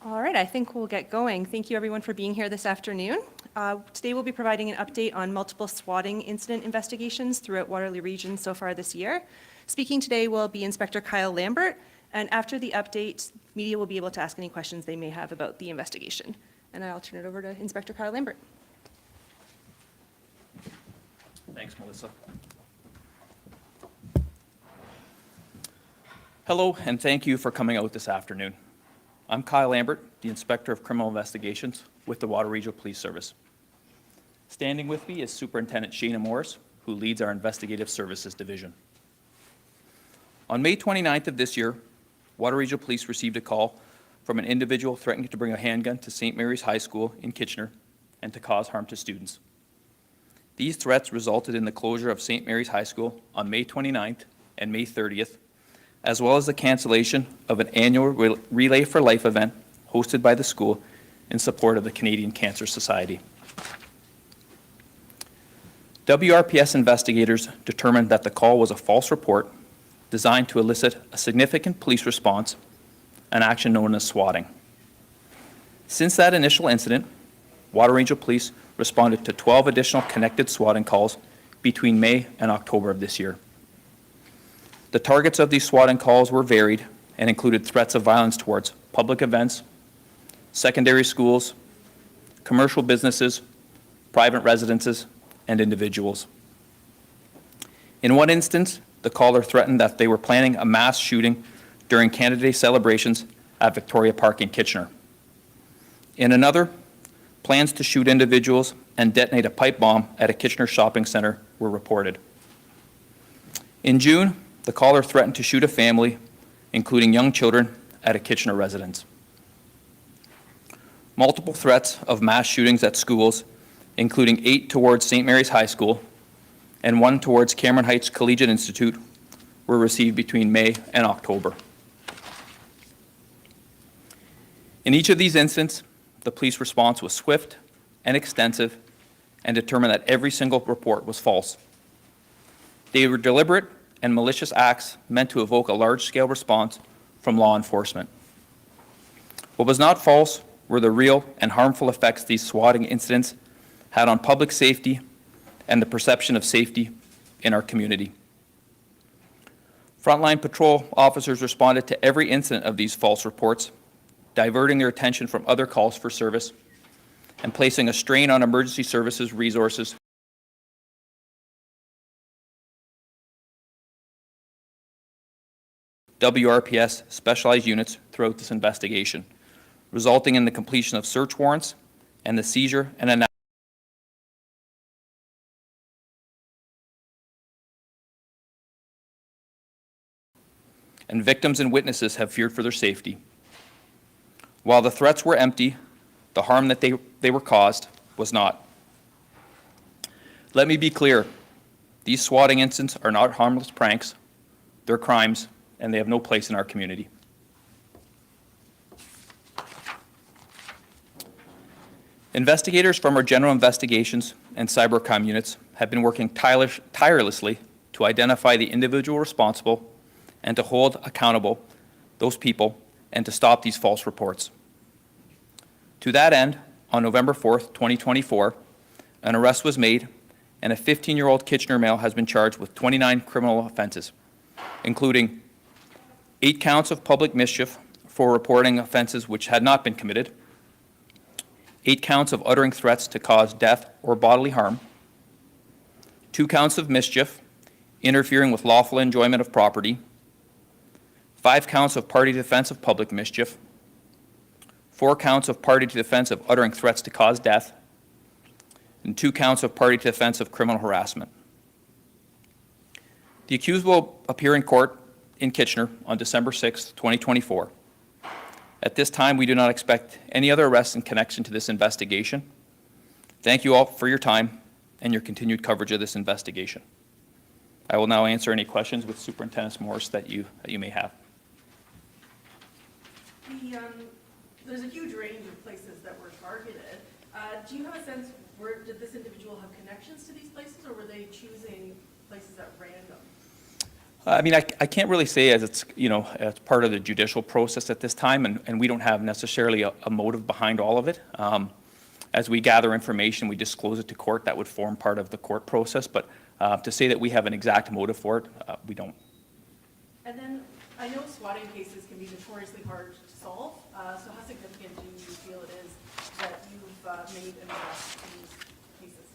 All right, I think we'll get going. Thank you everyone for being here this afternoon. Today we'll be providing an update on multiple swatting incident investigations throughout Waterloo Region so far this year. Speaking today will be Inspector Kyle Lambert, and after the update, media will be able to ask any questions they may have about the investigation. And I'll turn it over to Inspector Kyle Lambert. Thanks, Melissa. Hello, and thank you for coming out this afternoon. I'm Kyle Lambert, the Inspector of Criminal Investigations with the Waterloo Regional Police Service. Standing with me is Superintendent Shana Morris, who leads our Investigative Services Division. On May 29th of this year, Waterloo Regional Police received a call from an individual threatening to bring a handgun to St. Mary's High School in Kitchener and to cause harm to students. These threats resulted in the closure of St. Mary's High School on May 29th and May 30th, as well as the cancellation of an annual Relay for Life event hosted by the school in support of the Canadian Cancer Society. WRPS investigators determined that the call was a false report designed to elicit a significant police response, an action known as swatting. Since that initial incident, Waterloo Regional Police responded to 12 additional connected swatting calls between May and October of this year. The targets of these swatting calls were varied and included threats of violence towards public events, secondary schools, commercial businesses, private residences, and individuals. In one instance, the caller threatened that they were planning a mass shooting during Canada Day celebrations at Victoria Park in Kitchener. In another, plans to shoot individuals and detonate a pipe bomb at a Kitchener shopping center were reported. In June, the caller threatened to shoot a family, including young children, at a Kitchener residence. Multiple threats of mass shootings at schools, including 8 towards St. Mary's High School and 1 towards Cameron Heights Collegiate Institute, were received between May and October. In each of these incidents, the police response was swift and extensive and determined that every single report was false. They were deliberate and malicious acts meant to evoke a large-scale response from law enforcement. What was not false were the real and harmful effects these swatting incidents had on public safety and the perception of safety in our community. Frontline patrol officers responded to every incident of these false reports, diverting their attention from other calls for service and placing a strain on emergency services resources WRPS specialized units throughout this investigation, resulting in the completion of search warrants and the seizure and victims and witnesses have feared for their safety. While the threats were empty, the harm that they were caused was not. Let me be clear, these swatting incidents are not harmless pranks, they're crimes, and they have no place in our community. Investigators from our General Investigations and Cybercrime units have been working tirelessly to identify the individual responsible and to hold accountable those people and to stop these false reports. To that end, on November 4th, 2024, an arrest was made and a 15-year-old Kitchener male has been charged with 29 criminal offenses, including 8 counts of public mischief for reporting offenses which had not been committed, 8 counts of uttering threats to cause death or bodily harm, 2 counts of mischief, interfering with lawful enjoyment of property, 5 counts of party defense of public mischief, 4 counts of party to defense of uttering threats to cause death, and 2 counts of party to defense of criminal harassment. The accused will appear in court in Kitchener on December 6, 2024. At this time, we do not expect any other arrests in connection to this investigation. Thank you all for your time and your continued coverage of this investigation. I will now answer any questions with Superintendent Morris that you may have. There's a huge range of places that were targeted. Do you have a sense, did this individual have connections to these places, or were they choosing places at random? I mean, I can't really say as it's, as part of the judicial process at this time, and we don't have necessarily a motive behind all of it. As we gather information, we disclose it to court. That would form part of the court process, but to say that we have an exact motive for it, we don't. And then, I know swatting cases can be notoriously hard to solve, so how significant do you feel it is that you've made an arrest in these cases?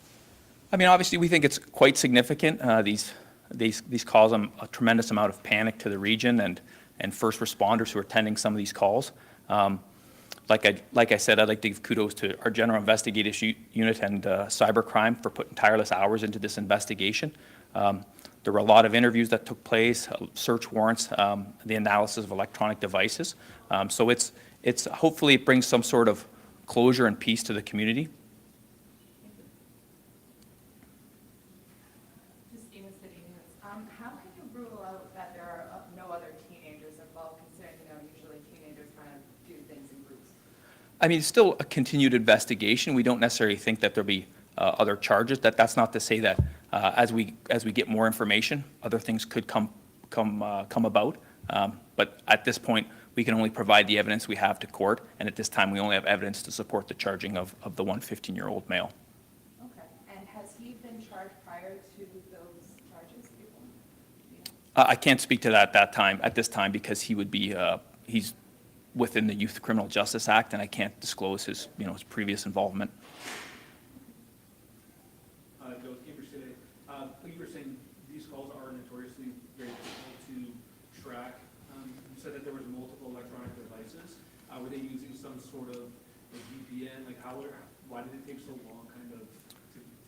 I mean, obviously, we think it's quite significant. These cause a tremendous amount of panic to the region and first responders who are attending some of these calls. Like I said, I'd like to give kudos to our General Investigators Unit and Cybercrime for putting tireless hours into this investigation. There were a lot of interviews that took place, search warrants, the analysis of electronic devices. So it's hopefully it brings some sort of closure and peace to the community. How can you rule out that there are no other teenagers involved, considering, usually teenagers kind of do things in groups? I mean, it's still a continued investigation. We don't necessarily think that there'll be other charges. That's not to say that as we get more information, other things could come about. But at this point, we can only provide the evidence we have to court, and at this time, we only have evidence to support the charging of the 15-year-old male. Okay, and has he been charged prior to those charges? I can't speak to that at this time, because he would be he's within the Youth Criminal Justice Act, and I can't disclose his his previous involvement. Joe, today. You were saying these calls are notoriously very difficult to track. You said that there was multiple electronic devices. Were they using some sort of VPN? Like why did it take so long kind of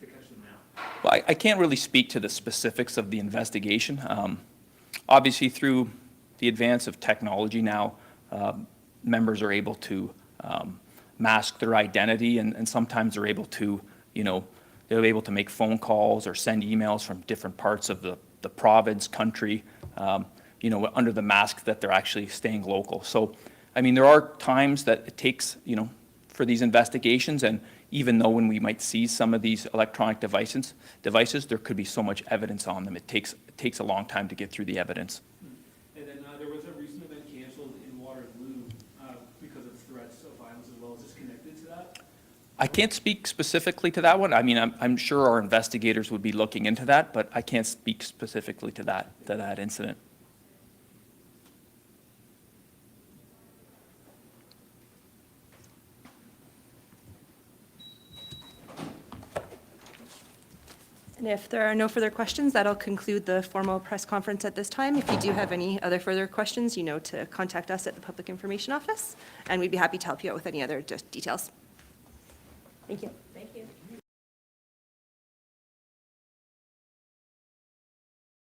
to catch them now? Well, I can't really speak to the specifics of the investigation. Obviously, through the advance of technology now, members are able to mask their identity, and sometimes they're able to, they're able to make phone calls or send emails from different parts of the province, country, under the mask that they're actually staying local. So, I mean, there are times that it takes, for these investigations, and even though when we might seize some of these electronic devices, there could be so much evidence on them. It takes a long time to get through the evidence. And then there was a recent event canceled in Waterloo because of threats of violence as well. Is this connected to that? I can't speak specifically to that one. I mean, I'm sure our investigators would be looking into that, but I can't speak specifically to that incident. And if there are no further questions, that'll conclude the formal press conference at this time. If you do have any other further questions, you know to contact us at the Public Information Office, and we'd be happy to help you out with any other details. Thank you.